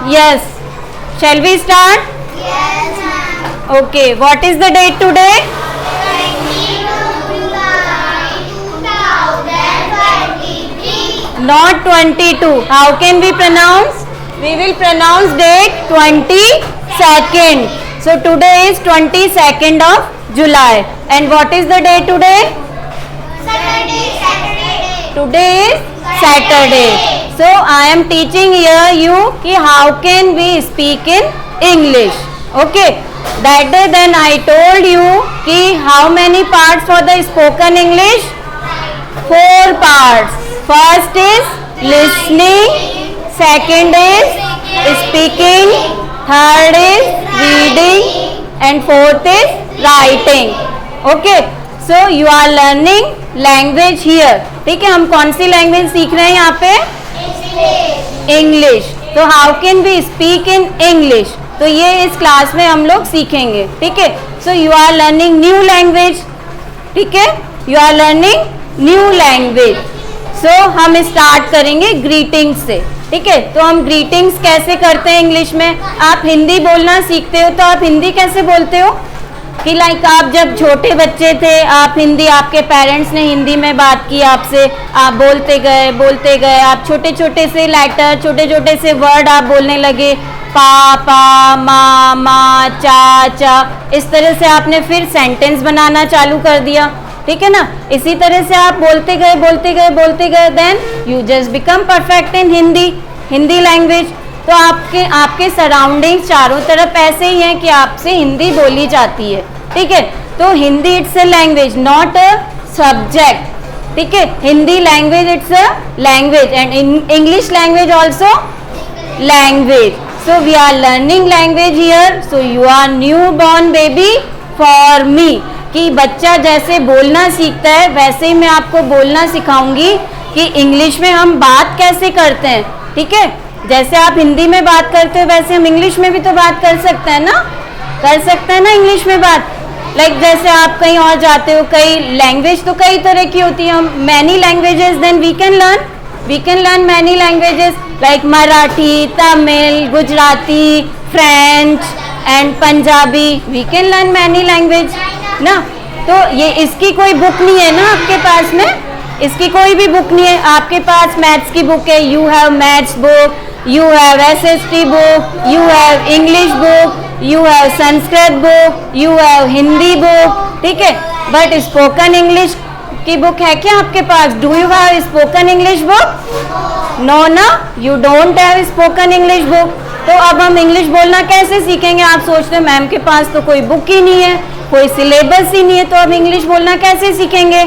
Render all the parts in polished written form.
Yes. Shall we start? Yes, ma'am. Okay. What is the date today? 22 July 2023. Not 22. How can we pronounce? We will pronounce date 22nd. So today is 22nd of July. And what is the day today? Saturday. Today is Saturday. So I am teaching here you कि how can we speak in English. Okay. That day then I told you कि how many parts for the spoken English? 4 parts. First is listening. Second is speaking. Third is reading. And fourth is writing. Okay. So you are learning language here. ठीक है, हम कौन सी language सीख रहे हैं यहाँ पे? इंग्लिश. तो how can we speak in English, तो ये इस क्लास में हम लोग सीखेंगे. ठीक है. So you are learning new language. ठीक है, you are learning new language. So हम स्टार्ट करेंगे ग्रीटिंग्स से. ठीक है. तो हम ग्रीटिंग्स कैसे करते हैं इंग्लिश में? आप हिंदी बोलना सीखते हो तो आप हिंदी कैसे बोलते हो? कि लाइक आप जब छोटे बच्चे थे, आप हिंदी, आपके पेरेंट्स ने हिंदी में बात की आपसे, आप बोलते गए, आप छोटे छोटे से लेटर, छोटे छोटे से वर्ड आप बोलने लगे. पापा, मामा, चाचा, इस तरह से आपने फिर सेंटेंस बनाना चालू कर दिया. ठीक है ना. इसी तरह से आप बोलते गए then you just become perfect in Hindi language. तो आपके सराउंडिंग्स चारों तरफ ऐसे ही हैं कि आपसे हिंदी बोली जाती है. ठीक है. तो Hindi it's a language, not a subject. ठीक है. Hindi language it's a language and English language also language. So we are learning language here. So you are new born baby for me. कि बच्चा जैसे बोलना सीखता है वैसे ही मैं आपको बोलना सिखाऊंगी कि इंग्लिश में हम बात कैसे करते हैं. ठीक है. जैसे आप हिंदी में बात करते हो वैसे हम इंग्लिश में भी तो बात कर सकते हैं ना. कर सकते हैं ना इंग्लिश में बात. लाइक जैसे आप कहीं और जाते हो, कई लैंग्वेज तो कई तरह की होती है. हम many languages then we can learn many languages like Marathi, Tamil, Gujarati, French and Punjabi. We can learn many language ना. तो ये इसकी कोई बुक नहीं है ना आपके पास में, इसकी कोई भी बुक नहीं है. आपके पास मैथ्स की बुक है, you have maths book, you have SST book, you have English book, you have Sanskrit book, you have Hindi book. ठीक है. बट स्पोकन इंग्लिश की बुक है क्या आपके पास? Do you have spoken English book? No ना, you don't have spoken English book. तो अब हम इंग्लिश बोलना कैसे सीखेंगे? आप सोचते हैं मैम के पास तो कोई बुक ही नहीं है, कोई सिलेबस ही नहीं है, तो अब इंग्लिश बोलना कैसे सीखेंगे?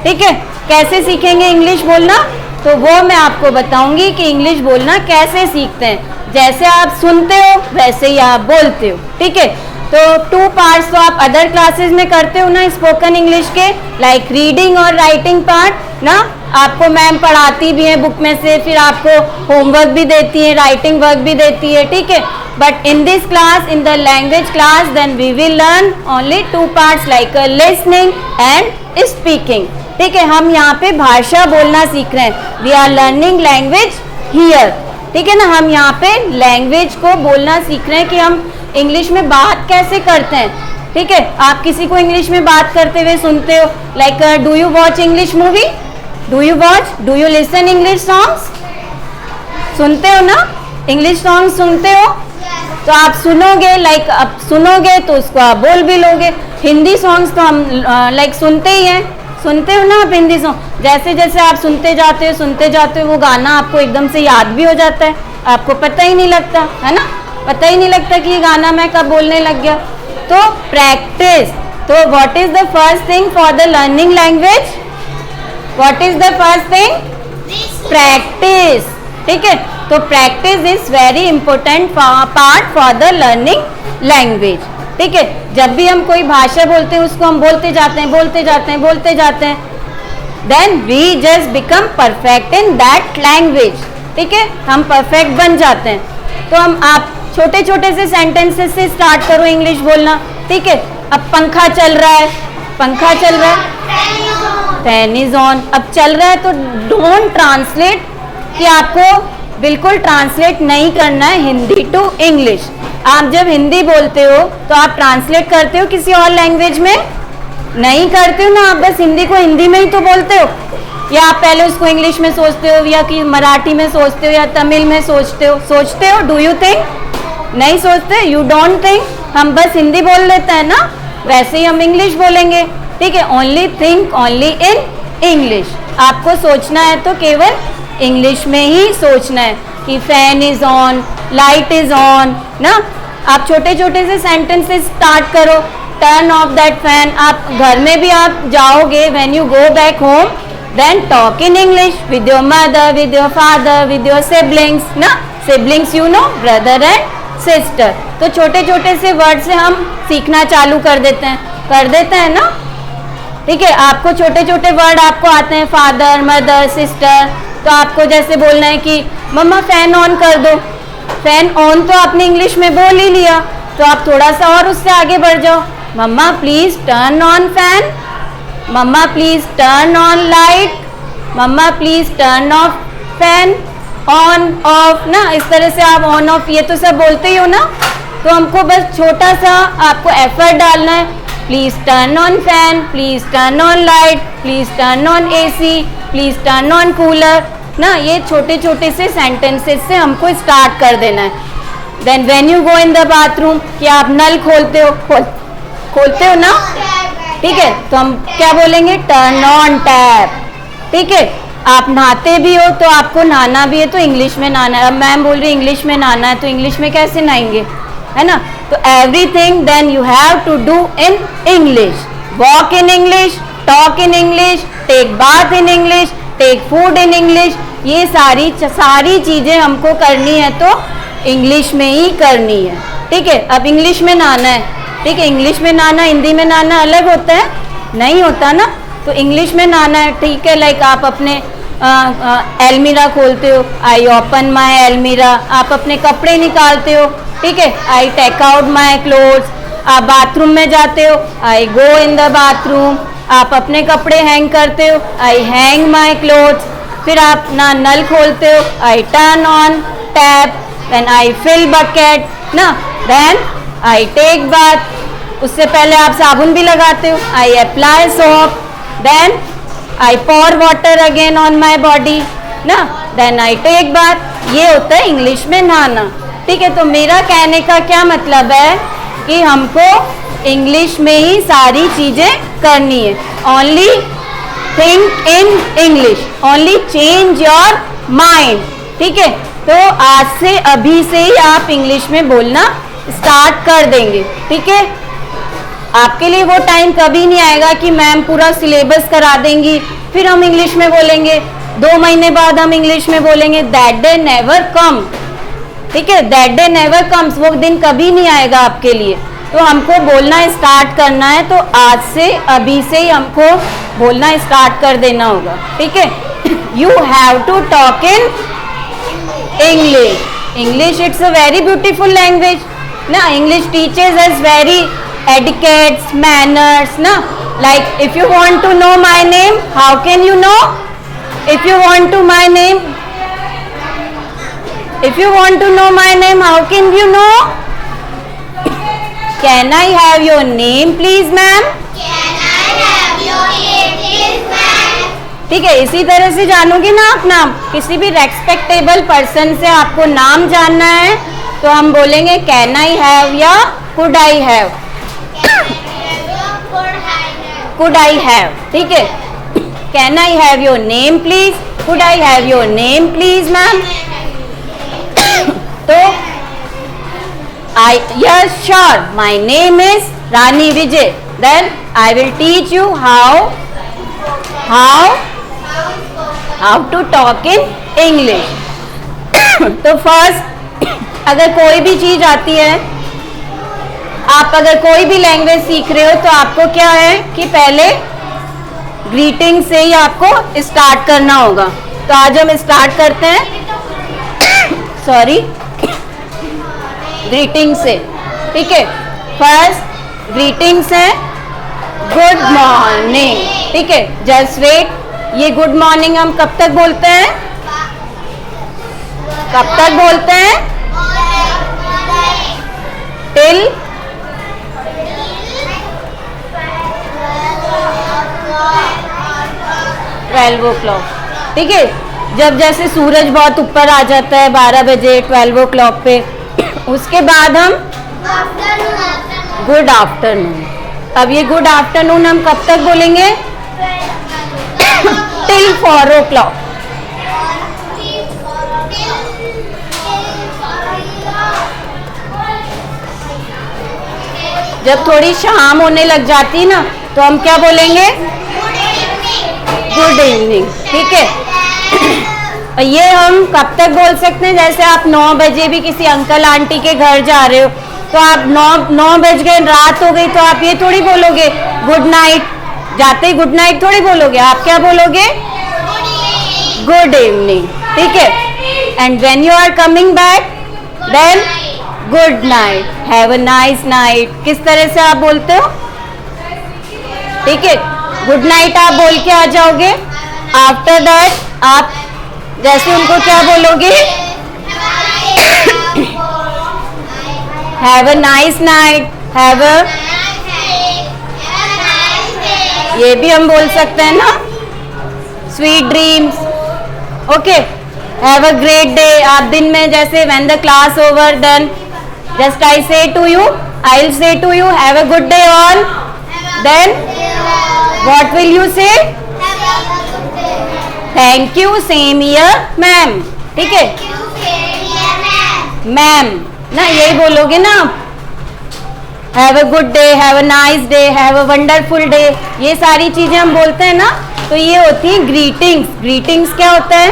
ठीक है. कैसे सीखेंगे इंग्लिश बोलना? तो वो मैं आपको बताऊंगी कि इंग्लिश बोलना कैसे सीखते हैं. जैसे आप सुनते हो वैसे ही आप बोलते हो. ठीक है. तो 2 पार्ट्स तो आप अदर क्लासेस में करते हो ना स्पोकन इंग्लिश के, लाइक रीडिंग और राइटिंग पार्ट ना. आपको मैम पढ़ाती भी है बुक में से, फिर आपको होमवर्क भी देती है, राइटिंग वर्क भी देती है. ठीक है. But in this class, in the language class, then we will learn only 2 parts like listening and speaking. ठीक है. हम यहाँ पे भाषा बोलना सीख रहे हैं. We are learning language here. ठीक है ना. हम यहाँ पे लैंग्वेज को बोलना सीख रहे हैं कि हम इंग्लिश में बात कैसे करते हैं. ठीक है. आप किसी को इंग्लिश में बात करते हुए सुनते हो, like do you watch English movie? Do you listen English songs? सुनते हो ना इंग्लिश सॉन्ग? सुनते हो तो आप सुनोगे, लाइक अब सुनोगे तो उसको आप बोल भी लोगे. हिंदी सॉन्ग्स तो हम लाइक सुनते ही हैं. सुनते हो ना आप हिंदी सॉन्ग? जैसे जैसे आप सुनते जाते हो वो गाना आपको एकदम से याद भी हो जाता है. आपको पता ही नहीं लगता है ना. पता ही नहीं लगता कि ये गाना मैं कब बोलने लग गया. तो प्रैक्टिस. तो what is the first thing for the learning language? What is the first thing? Practice. ठीक है. तो practice is very important part for the learning language. ठीक है. जब भी हम कोई भाषा बोलते हैं उसको हम बोलते जाते हैं then we just become perfect in that language. ठीक है. हम परफेक्ट बन जाते हैं. तो आप छोटे छोटे से सेंटेंसेस से स्टार्ट करो इंग्लिश बोलना. ठीक है. अब पंखा चल रहा है, फैन इज ऑन. अब चल रहा है तो डोंट ट्रांसलेट कि आपको बिल्कुल ट्रांसलेट नहीं करना है हिंदी टू इंग्लिश। आप जब हिंदी बोलते हो तो आप ट्रांसलेट करते हो किसी और लैंग्वेज में? नहीं करते हो ना, आप बस हिंदी को हिंदी में ही तो बोलते हो, या आप पहले उसको इंग्लिश में सोचते हो, या कि मराठी में सोचते हो, या तमिल में सोचते हो? Do you think? नहीं सोचते, यू डोंट थिंक। हम बस हिंदी बोल लेते हैं ना, वैसे ही हम इंग्लिश बोलेंगे, ठीक है। Only think only in English. आपको सोचना है तो केवल इंग्लिश में ही सोचना है कि fan is on, light is on ना। आप छोटे छोटे से सेंटेंसेस स्टार्ट करो, टर्न ऑफ दैट फैन। आप घर में भी आप जाओगे, when you go back home then talk in English with your mother, with your father, with your siblings ना। Siblings you know, brother and sister. तो छोटे छोटे से वर्ड से हम सीखना चालू कर देते हैं ना, ठीक है। आपको छोटे छोटे वर्ड आपको आते हैं, फादर, मदर, सिस्टर। तो आपको जैसे बोलना है कि मम्मा फैन ऑन कर दो। फैन ऑन तो आपने इंग्लिश में बोल ही लिया, तो आप थोड़ा सा और उससे आगे बढ़ जाओ। Mamma please turn on fan, mamma please turn on light, mamma please turn off fan, on off ना। इस तरह से आप ऑन ऑफ ये तो सब बोलते ही हो ना। तो हमको बस छोटा सा आपको एफर्ट डालना है। Please turn on fan, please turn on light, please turn on AC, please turn on cooler ना। ये छोटे छोटे से सेंटेंसेस से हमको स्टार्ट कर देना है। Then when you go in the bathroom, कि आप नल खोलते हो ना, ठीक है। तो हम क्या बोलेंगे? टर्न ऑन टैप, ठीक है। आप नहाते भी हो तो आपको नहाना भी है तो इंग्लिश में नहाना है। अब मैम बोल रही इंग्लिश में नहाना है, तो इंग्लिश में कैसे नहाएंगे, है ना। तो everything then you have to do in English. Walk in English, talk in English, take bath in English, take food in English. ये सारी चीजें हमको करनी है तो इंग्लिश में ही करनी है, ठीक है। अब इंग्लिश में नहाना है, ठीक है। इंग्लिश में नहाना हिंदी में नहाना अलग होता है? नहीं होता ना। तो इंग्लिश में नहाना है, ठीक है। लाइक आप अपने एलमीरा खोलते हो, आई ओपन माई एलमीरा। आप अपने कपड़े निकालते हो, ठीक है, I take out my clothes. आप बाथरूम में जाते हो, आई गो इन द बाथरूम। आप अपने कपड़े हैंग करते हो, आई हैंग माई क्लोथ्स। फिर आप ना नल खोलते हो, I turn on tap, then I fill bucket ना, देन आई टेक बाथ। उससे पहले आप साबुन भी लगाते हो, I apply soap, then I pour water again on my body ना, देन आई टेक बाथ। ये होता है इंग्लिश में नहाना, ठीक है। तो मेरा कहने का क्या मतलब है कि हमको इंग्लिश में ही सारी चीजें करनी है। Only think in English, only change your mind, ठीक है। तो आज से अभी से ही आप इंग्लिश में बोलना स्टार्ट कर देंगे, ठीक है। आपके लिए वो टाइम कभी नहीं आएगा कि मैम पूरा सिलेबस करा देंगी फिर हम इंग्लिश में बोलेंगे, 2 महीने बाद हम इंग्लिश में बोलेंगे। दैट डे नेवर कम, ठीक है। दैट डे नेवर कम्स, वो दिन कभी नहीं आएगा आपके लिए। तो हमको बोलना स्टार्ट करना है, तो आज से अभी से ही हमको बोलना स्टार्ट कर देना होगा, ठीक है। You have to talk in English. English it's a very beautiful language ना। English teachers us very etiquettes, manners na. Like if you want to know my name, how can you know? If you want to my name, if you want to know my name, how can you know? Can I have your name please ma'am? Can I have your name please ma'am? ठीक है, इसी तरह से जानोगे ना आप नाम। किसी भी रेस्पेक्टेबल पर्सन से आपको नाम जानना है तो हम बोलेंगे कैन आई हैव या could I have, could I have, ठीक है। Can I have your name please, could I have your name please ma'am. तो I yes sure my name is Rani Vijay, then I will teach you how to talk in English. तो first अगर कोई भी चीज आती है, आप अगर कोई भी लैंग्वेज सीख रहे हो तो आपको क्या है कि पहले ग्रीटिंग से ही आपको स्टार्ट करना होगा। तो आज हम स्टार्ट करते हैं सॉरी ग्रीटिंग से, ठीक है। फर्स्ट ग्रीटिंग्स है गुड मॉर्निंग, ठीक है। जस्ट वेट, ये गुड मॉर्निंग हम कब तक बोलते हैं? कब तक बोलते हैं? टिल 12 o'clock, ठीक है। जब जैसे सूरज बहुत ऊपर आ जाता है 12 बजे 12 o'clock पे, उसके बाद हम गुड आफ्टरनून। अब ये गुड आफ्टरनून हम कब तक बोलेंगे? Till 4 o'clock। जब थोड़ी शाम होने लग जाती ना तो हम क्या बोलेंगे? गुड इवनिंग, ठीक है। और ये हम कब तक बोल सकते हैं? जैसे आप 9 बजे भी किसी अंकल आंटी के घर जा रहे हो तो आप 9 बज गए, रात हो गई, तो आप ये थोड़ी बोलोगे गुड नाइट। जाते ही गुड नाइट थोड़ी बोलोगे, आप क्या बोलोगे? गुड इवनिंग, ठीक है। And when you are coming back then good night, have a nice night. किस तरह से आप बोलते हो? ठीक है, गुड नाइट आप बोल के आ जाओगे। आफ्टर दैट आप जैसे उनको क्या बोलोगे? Have a nice night, have a, ये भी हम बोल सकते हैं ना, sweet dreams, okay. Have a great day, आप दिन में जैसे when the class over then just I say to you, I will say to you have a good day all, then what will you say? Thank you, same year ma'am, ठीक है। Ma'am ना यही बोलोगे ना। Have a good day, have a nice day, have a wonderful day, ये सारी चीजें हम बोलते हैं ना, तो ये होती है ग्रीटिंग्स। ग्रीटिंग्स क्या होता है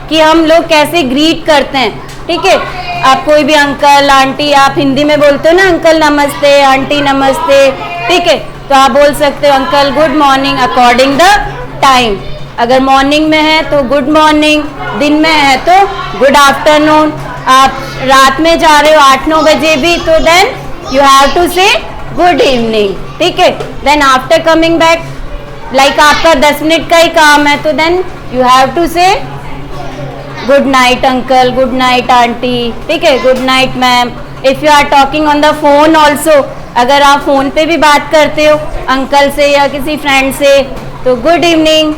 कि हम लोग कैसे ग्रीट करते हैं, ठीक है। आप कोई भी अंकल आंटी, आप हिंदी में बोलते हो ना अंकल नमस्ते, आंटी नमस्ते, ठीक है। तो आप बोल सकते हो uncle good morning according the time. अगर मॉर्निंग में है तो गुड मॉर्निंग, दिन में है तो गुड आफ्टरनून। आप रात में जा रहे हो 8-9 बजे भी तो then you have to say good evening, ठीक है। Then after coming back, like आपका 10 मिनट का ही काम है तो then you have to say good night uncle, good night aunty, ठीक है, good night ma'am. If you are talking on the phone also, अगर आप फोन पे भी बात करते हो अंकल से या किसी फ्रेंड से तो गुड इवनिंग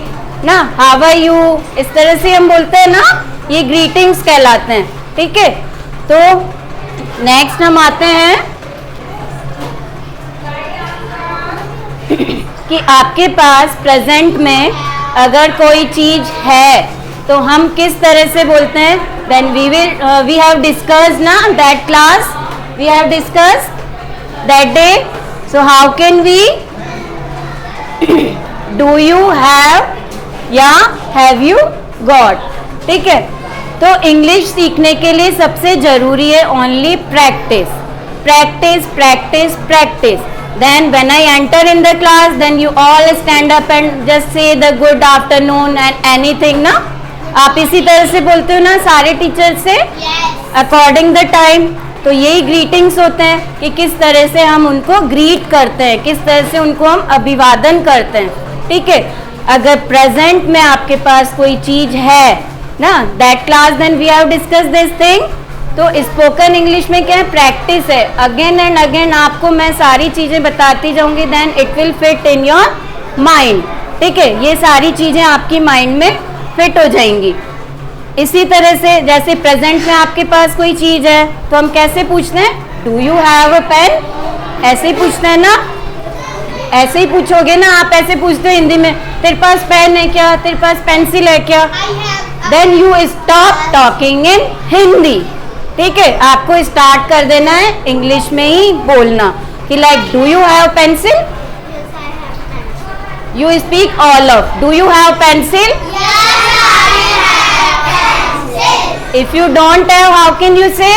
ना, हाउ आर यू, इस तरह से हम बोलते हैं ना, ये ग्रीटिंग्स कहलाते हैं, ठीक है। तो नेक्स्ट हम आते हैं कि आपके पास प्रेजेंट में अगर कोई चीज है तो हम किस तरह से बोलते हैं? देन वी हैव डिस्कस्ड ना that class, we have discussed that day, so how can we? Do you have या हैव यू गॉट, ठीक है। तो इंग्लिश सीखने के लिए सबसे जरूरी है only practice, practice practice practice. Then when I enter in the class then you all stand up and just say the good afternoon and anything ना, आप इसी तरह से बोलते हो ना सारे टीचर से अकॉर्डिंग द टाइम। तो यही ग्रीटिंग्स होते हैं कि किस तरह से हम उनको ग्रीट करते हैं, किस तरह से उनको हम अभिवादन करते हैं, ठीक है। अगर प्रेजेंट में आपके पास कोई चीज है ना, that class then we have discuss this thing. तो स्पोकन इंग्लिश में क्या है? प्रैक्टिस है, अगेन एंड अगेन आपको मैं सारी चीजें बताती जाऊंगी, then it will fit in your mind, ठीक है। ये सारी चीजें आपकी माइंड में फिट हो जाएंगी। इसी तरह से जैसे प्रेजेंट में आपके पास कोई चीज है तो हम कैसे पूछते हैं? Do you have a pen, ऐसे ही पूछते हैं ना, ऐसे ही पूछोगे ना, आप ऐसे पूछते हो हिंदी में, तेरे पास पेन है क्या, तेरे पास पेंसिल है क्या, then you stop talking in Hindi, ठीक है। आपको स्टार्ट कर देना है इंग्लिश में ही बोलना कि like do you have pencil, you speak all of do you have pencil, if you don't have how can you से?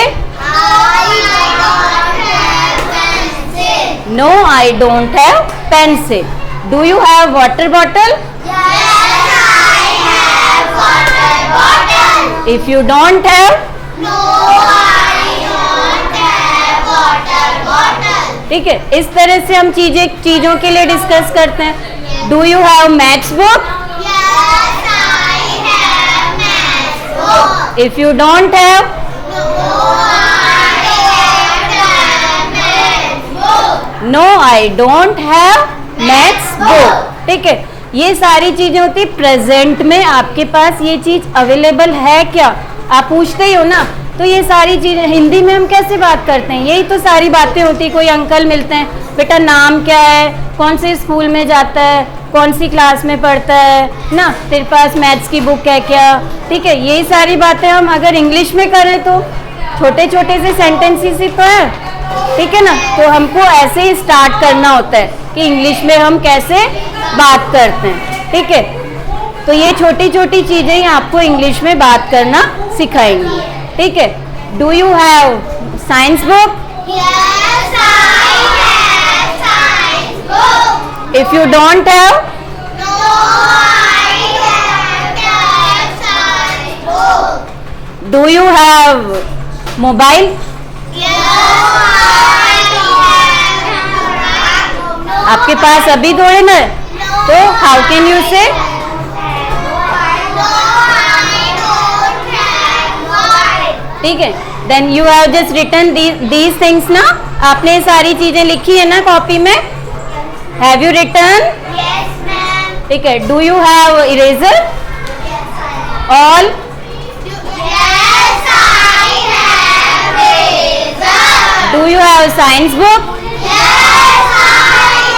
No, I don't have pencil. Do you have water bottle? Yes, I have water bottle. If you don't have? No, I don't have water bottle. ठीक है, इस तरह से हम चीजों के लिए डिस्कस करते हैं। Do you have maths book? Yes, I have maths book. If you don't have, no, I don't have maths book. ठीक है, ये सारी चीजें होती प्रेजेंट में आपके पास ये चीज अवेलेबल है क्या, आप पूछते ही हो ना। तो ये सारी चीजें हिंदी में हम कैसे बात करते हैं, यही तो सारी बातें होती। कोई अंकल मिलते हैं, बेटा नाम क्या है, कौन से स्कूल में जाता है, कौन सी क्लास में पढ़ता है ना, तेरे पास मैथ्स की बुक है क्या। ठीक है, यही सारी बातें हम अगर इंग्लिश में करें तो छोटे छोटे से सेंटेंसेस ही तो है। ठीक है ना, तो हमको ऐसे ही स्टार्ट करना होता है कि इंग्लिश में हम कैसे बात करते हैं। ठीक है, तो ये छोटी छोटी चीजें ही आपको इंग्लिश में बात करना सिखाएंगी। ठीक है, do you have science book? Yes, I have science book. If you don't have, No, I have science book. Do you have mobile? Yes, I have. आपके पास अभी थोड़े ना, तो हाउ कैन यू से? ठीक है, then you have just written these things ना, आपने सारी चीजें लिखी है ना कॉपी में, have you written? Yes, ma'am. ठीक है, do you have eraser? All? Yes, I have razor. Do you have science book? Yes, I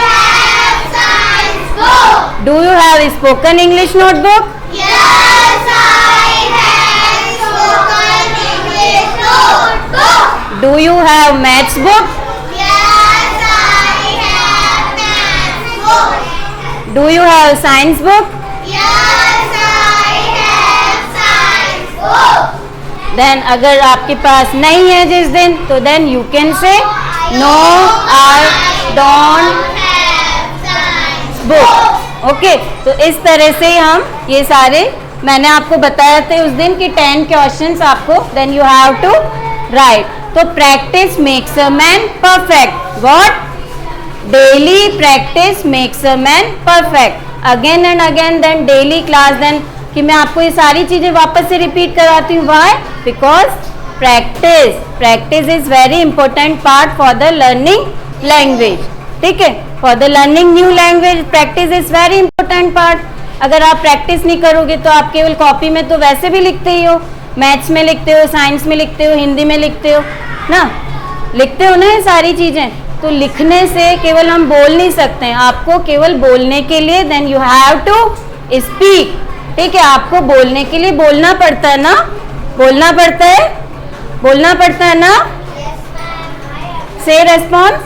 have science book. Do you have spoken English notebook? Yes, I have spoken English notebook. Do you have maths book? Yes, I have math book. Do you have science book? Yes, I have science book. Then अगर आपके पास नहीं है जिस दिन, तो then you can say no I don't have science book. Okay, तो इस तरह से हम ये सारे मैंने आपको बताया थे उस दिन कि 10 क्वेश्चंस आपको then you have to write. तो practice makes a man perfect. What? Daily practice makes a man perfect. Again and again, then daily class, then कि मैं आपको ये सारी चीजें वापस से रिपीट कराती हूँ। Why? Because practice is very important part for the learning language. ठीक है, for the learning new language practice is very important part. अगर आप प्रैक्टिस नहीं करोगे तो आप केवल कॉपी में तो वैसे भी लिखते ही हो, मैथ्स में लिखते हो, साइंस में लिखते हो, हिंदी में लिखते हो ना, लिखते हो ना ये सारी चीजें। तो लिखने से केवल हम बोल नहीं सकते हैं, आपको केवल बोलने के लिए then you have to speak. ठीक है, आपको बोलने के लिए बोलना पड़ता है ना, बोलना पड़ता है, बोलना पड़ता है ना। से रेस्पॉन्स,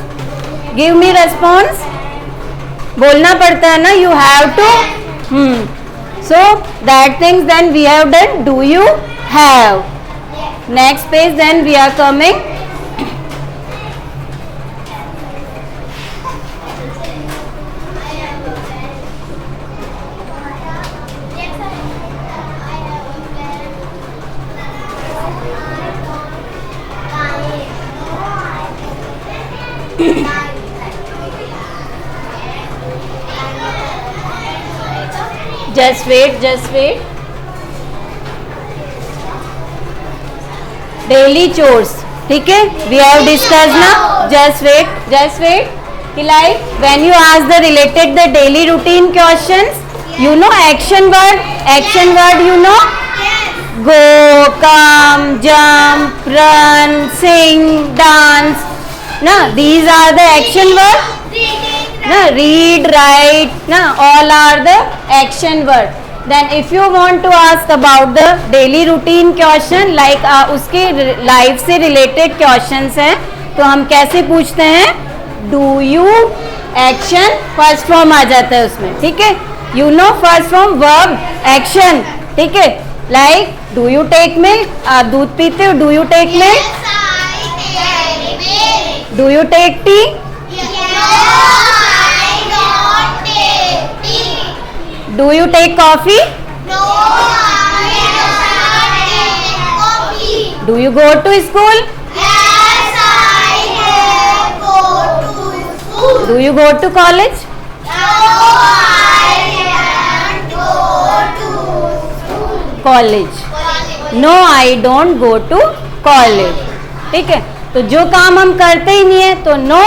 गिव मी रेस्पॉन्स, बोलना पड़ता है ना, you have to. So that things then we have done, do you have. Next page, then we are coming just wait daily chores। ठीक है, we have discussed ना, just wait कि like when you ask the related the daily routine questions, you know action word you know, go, come, jump, run, sing, dance ना, these are the action word ना, read, write ना, all are the action word। then if you want to ask about the daily routine question like उसके life से related questions हैं, तो हम कैसे पूछते हैं, do you action first form आ जाता है उसमें। ठीक है, you know first form verb action। ठीक है, like do you take milk, आप दूध पीते हो, do you take milk, Yes, I take milk. do you take tea, do you take coffee, No, I don't take coffee. do you go to school, Yes, I go to school. do you go to college, No, I don't go to school. college। College. No I don't go to college. ठीक है, तो जो काम हम करते ही नहीं है तो नो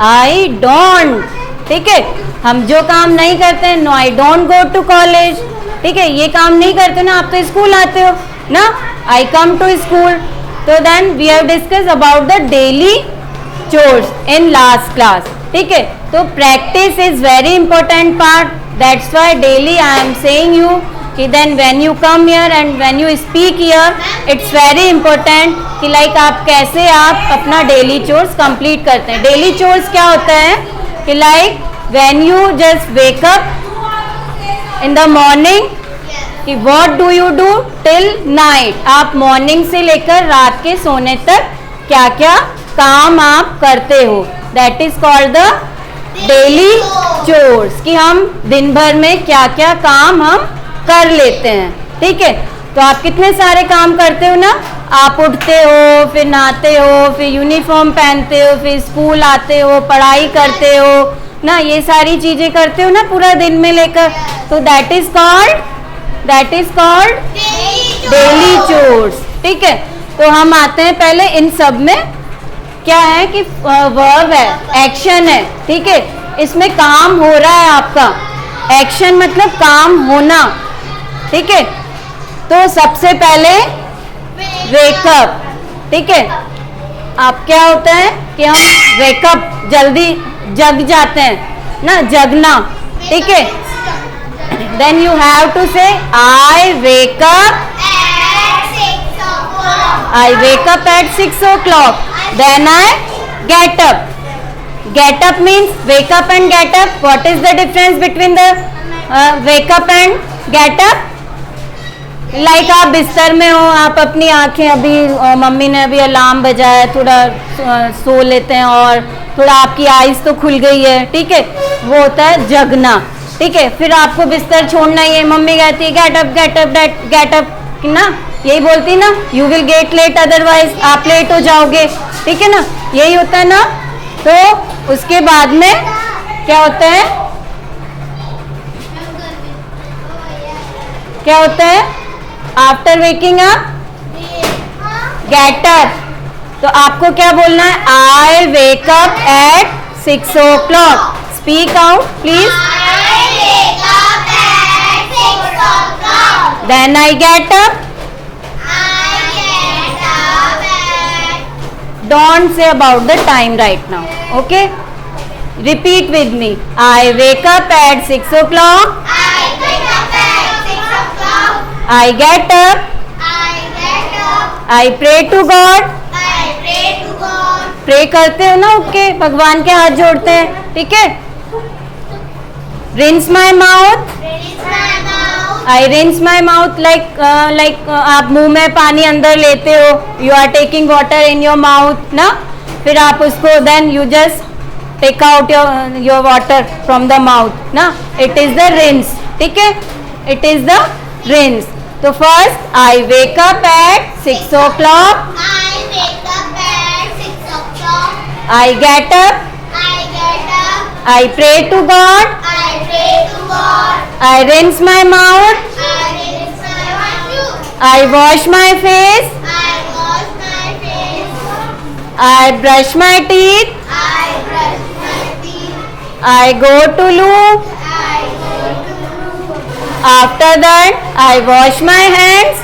आई डोंट। ठीक है, हम जो काम नहीं करते हैं, no I don't go to college. ठीक है, ये काम नहीं करते ना, आप तो स्कूल आते हो ना, आई कम टू स्कूल। तो then we have discuss about the daily chores in last class. ठीक है, तो practice is very important part, that's why daily I am saying you कि then when you come here and when you speak here, it's very important कि like आप कैसे आप अपना daily chores complete करते हैं। डेली चोर्स क्या होता है कि like when you just wake up in the morning, कि what do you do till night, आप मॉर्निंग से लेकर रात के सोने तक क्या क्या काम आप करते हो, that is called the daily chores, कि हम दिन भर में क्या क्या काम हम कर लेते हैं। ठीक है, तो आप कितने सारे काम करते हो ना, आप उठते हो, फिर नहाते हो, फिर यूनिफॉर्म पहनते हो, फिर स्कूल आते हो, पढ़ाई करते हो ना, ये सारी चीजें करते हो ना पूरा दिन में लेकर, तो that is called daily chores. ठीक है, तो हम आते हैं पहले इन सब में क्या है कि वर्ब है, एक्शन है। ठीक है, इसमें काम हो रहा है आपका, एक्शन मतलब काम होना। ठीक है, तो सबसे पहले वेकअप। ठीक है, आप क्या होता है कि हम वेकअप जल्दी जग जाते हैं ना, जगना। ठीक है, then you have to say I wake up at 6 o'clock, then I get up. Get up means wake up and get up. What is the difference between the wake up and get up? Like आप बिस्तर में हो, आप अपनी आंखें अभी mummy ने अभी अलार्म बजाया, थोड़ा सो लेते हैं और थोड़ा आपकी आईज तो खुल गई है। ठीक है, वो होता है जगना। ठीक है, फिर आपको बिस्तर छोड़ना ही है, मम्मी कहती है get up get up get up ना, यही बोलती ना, you will get late otherwise, आप लेट हो जाओगे। ठीक है ना, यही होता है ना। तो उसके बाद में क्या होता है, क्या होता है after waking up, get up. तो आपको क्या बोलना है, I wake up at 6 o'clock. Speak out please. Then I get up. Don't say about the time right now. Okay? Repeat with me. I wake up at 6 o'clock. I get up. I pray to God. Pray करते हो ना, okay, भगवान के हाथ जोड़ते हैं। ठीक है, rinse my mouth. I rinse my mouth like आप मुंह में पानी अंदर लेते हो, you are taking water in your mouth ना, फिर आप उसको then you just take out your water from the mouth ना, it is the rinse। ठीक है, it is the rinse। तो first I wake up at 6 o'clock, I get up, I pray to God, I rinse my mouth, I wash my face, I brush my teeth, I go to loo, after that I wash my hands,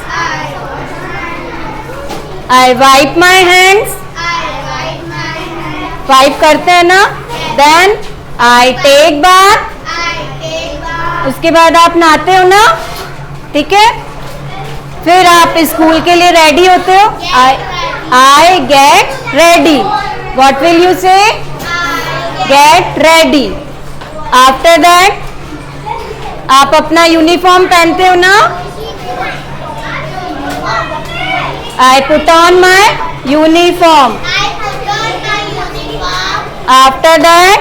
I wipe my hands, wipe करते हैं ना, then I take bath, उसके बाद आप नहाते हो ना। ठीक है, फिर आप स्कूल के लिए रेडी होते हो, I get ready. What will you से, गेट रेडी। आफ्टर दैट आप अपना यूनिफॉर्म पहनते हो ना, आई put on my uniform. After that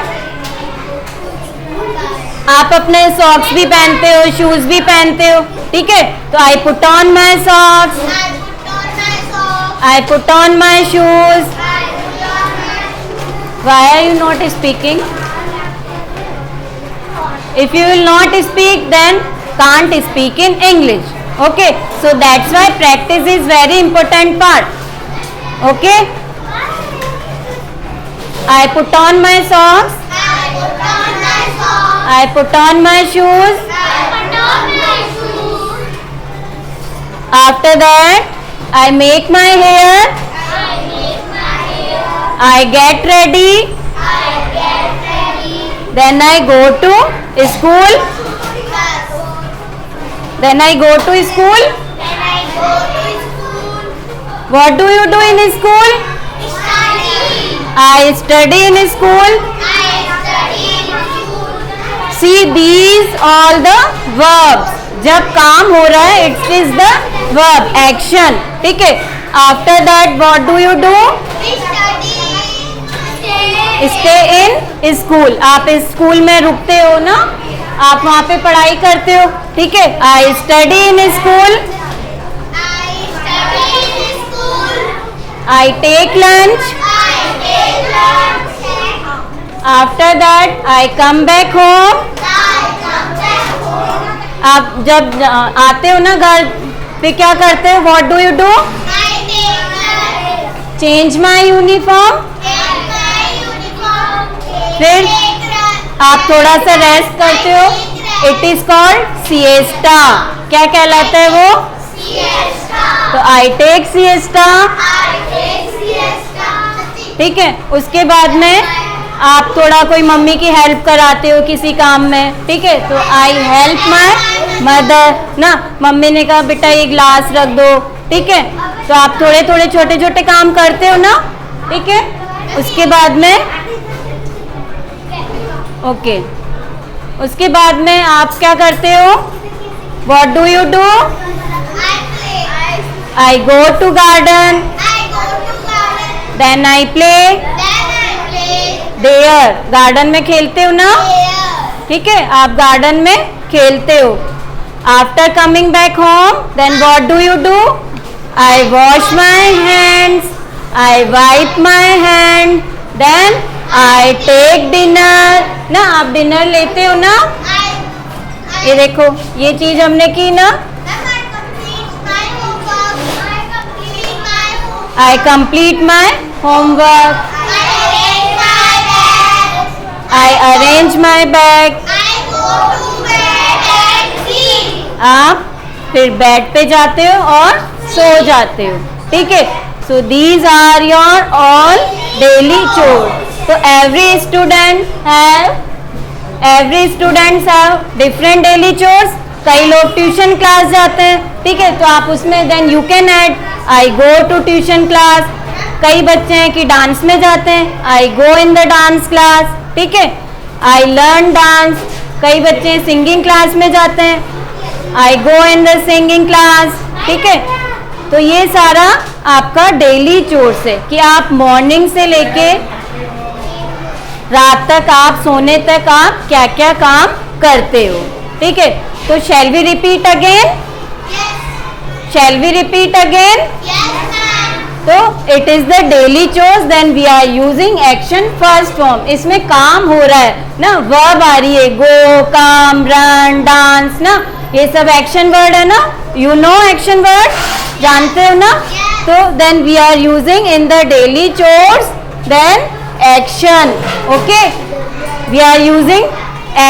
आप अपने सॉक्स भी पहनते हो, शूज भी पहनते हो। ठीक है, तो I put on my socks, I put on my shoes. Why are you not speaking? If you will not speak then can't speak in English. Okay, so that's why practice is very important part. Okay, I put on my socks, I put on my socks. I put on my shoes. I put on my shoes. After that, I make my hair, I make my hair. I get ready, I get ready. then I go to school. Yes. Then I go to school. Then I go to school. What do you do in school? Study. I study in school. I study in school. See these all the verbs. जब काम हो रहा है it is the verb action. ठीक है. After that what do you do? Study. Stay in school. आप school में रुकते हो ना, आप वहाँ पे पढ़ाई करते हो. ठीक है. I study in school. I study in school. I take lunch. I take lunch. After that I come back home. I come back home. आप जब आते हो ना घर पे क्या करते हो? What do you do? I take lunch. Change my uniform. Take my uniform. फिर Take lunch. आप थोड़ा सा रेस्ट करते हो. It is called siesta. क्या कहलाता है वो? Siesta. तो I take siesta. I take siesta. ठीक है. उसके बाद में आप थोड़ा कोई मम्मी की हेल्प कराते हो किसी काम में. ठीक है. तो आई हेल्प माय मदर ना. मम्मी ने कहा बेटा ये ग्लास रख दो. ठीक है. तो आप थोड़े थोड़े छोटे छोटे काम करते हो ना. ठीक है. उसके बाद में ओके उसके बाद में आप क्या करते हो? What do you do? I play. I go to garden. I go to garden. Then I play Then I play there. Garden में खेलते हो ना. there. ठीक है. आप गार्डन में खेलते हो. After coming back home then what do you do? I wash my hands. I wipe my hand. Then I take dinner ना. आप डिनर लेते हो ना. ये देखो ये चीज हमने की ना. I complete my homework. I complete my homework. I complete my homework. I arrange my bag. I arrange my bag. I go to bed and sleep. आप फिर बेड पे जाते हो और सो जाते हो. ठीक है. So these are your all daily chore. तो every students have different daily chores. कई लोग ट्यूशन क्लास जाते हैं. ठीक है. तो आप उसमें then you can add I go to tuition class. कई बच्चे हैं कि डांस में जाते हैं. I go in the dance class. ठीक है. I learn dance. कई बच्चे सिंगिंग क्लास में जाते हैं. I go in the singing class. ठीक है. तो ये सारा आपका डेली चोर्स है कि आप मॉर्निंग से लेके रात तक आप सोने तक आप क्या क्या काम करते हो. ठीक है. तो shall we repeat again. Shall we repeat again. Yes, ma'am. तो it is the daily chores. Then we are using action first form. इसमें काम हो रहा है ना. वर्ब आ रही है. गो, कम, रन, डांस ना. ये सब एक्शन वर्ड है ना. यू नो एक्शन वर्ड जानते हो ना. तो then we are using in the daily chores then action. Okay. We are using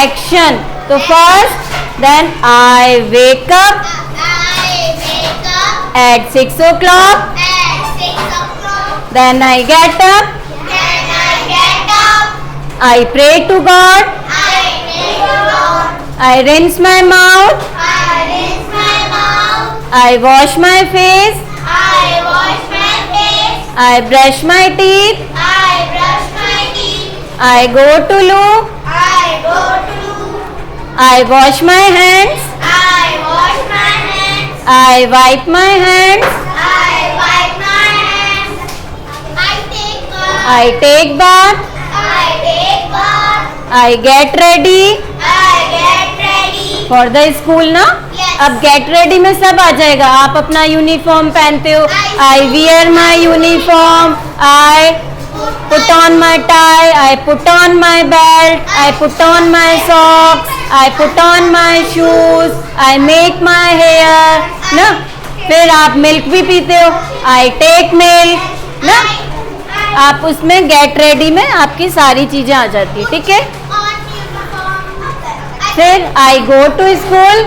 action. तो first then I wake up I wake up at 6 o'clock. at 6 o'clock. Then I get up. Then I get up. I pray to God. I pray to God. I rinse my mouth. I rinse my mouth. I wash my face. I wash my face. I brush my teeth. I brush my teeth. I go to loo. I go to loo. I wash my hands. I wash my hands. I wipe my hands. I wipe my hands. I take bath. I take bath. I take bath. I get ready I get ready. for the school ना. Yes. अब get ready में सब आ जाएगा. आप अपना uniform पहनते हो. I wear my uniform. I put on my tie. I put on my belt. I put on my socks. I put on my shoes, I make my hair, ना. फिर आप मिल्क भी पीते हो, I take milk, ना. आप उसमें get ready में आपकी सारी चीजें आ जाती है, ठीक है. फिर I go to school,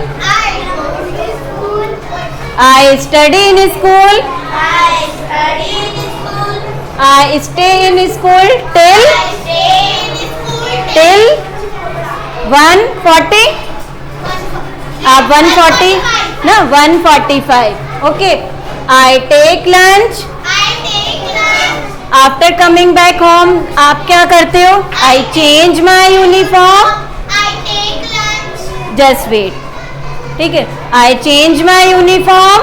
I study in school, I stay in school till 1:40. आप 1:40 ना 1:45. Okay. I take lunch. After coming back home, आप क्या करते हो? I change my uniform. Just wait. ठीक है. I change my uniform.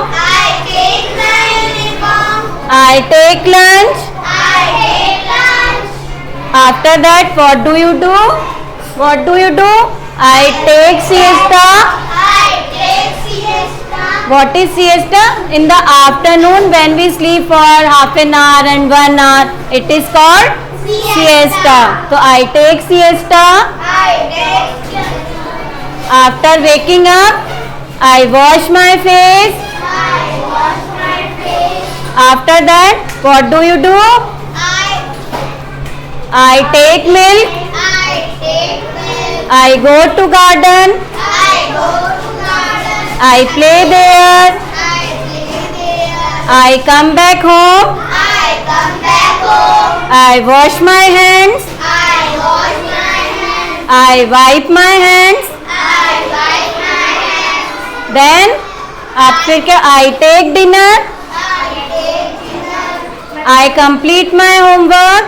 I take lunch. After that, what do you do? What do you do? I take siesta. What is siesta? In the afternoon when we sleep for half an hour and 1 hour, it is called siesta. So I take siesta. After waking up, I wash my face. After that, what do you do? I take milk. I go to garden. I play there. I come back home. I wash my hands. I wipe my hands. Then आप फिर क्या? I take dinner. I complete my homework.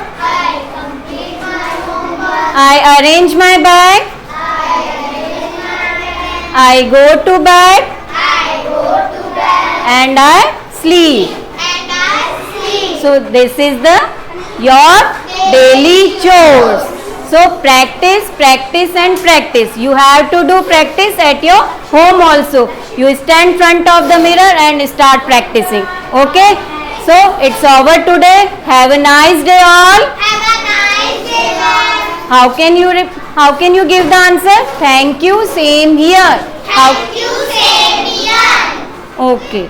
I arrange my bag. I go to bed. And I sleep. So this is the your daily chores. So practice, practice and practice. You have to do practice at your home also. You stand front of the mirror and start practicing. Okay? So it's over today. Have a nice day all. How can you give the answer? Thank you. Same here. Okay.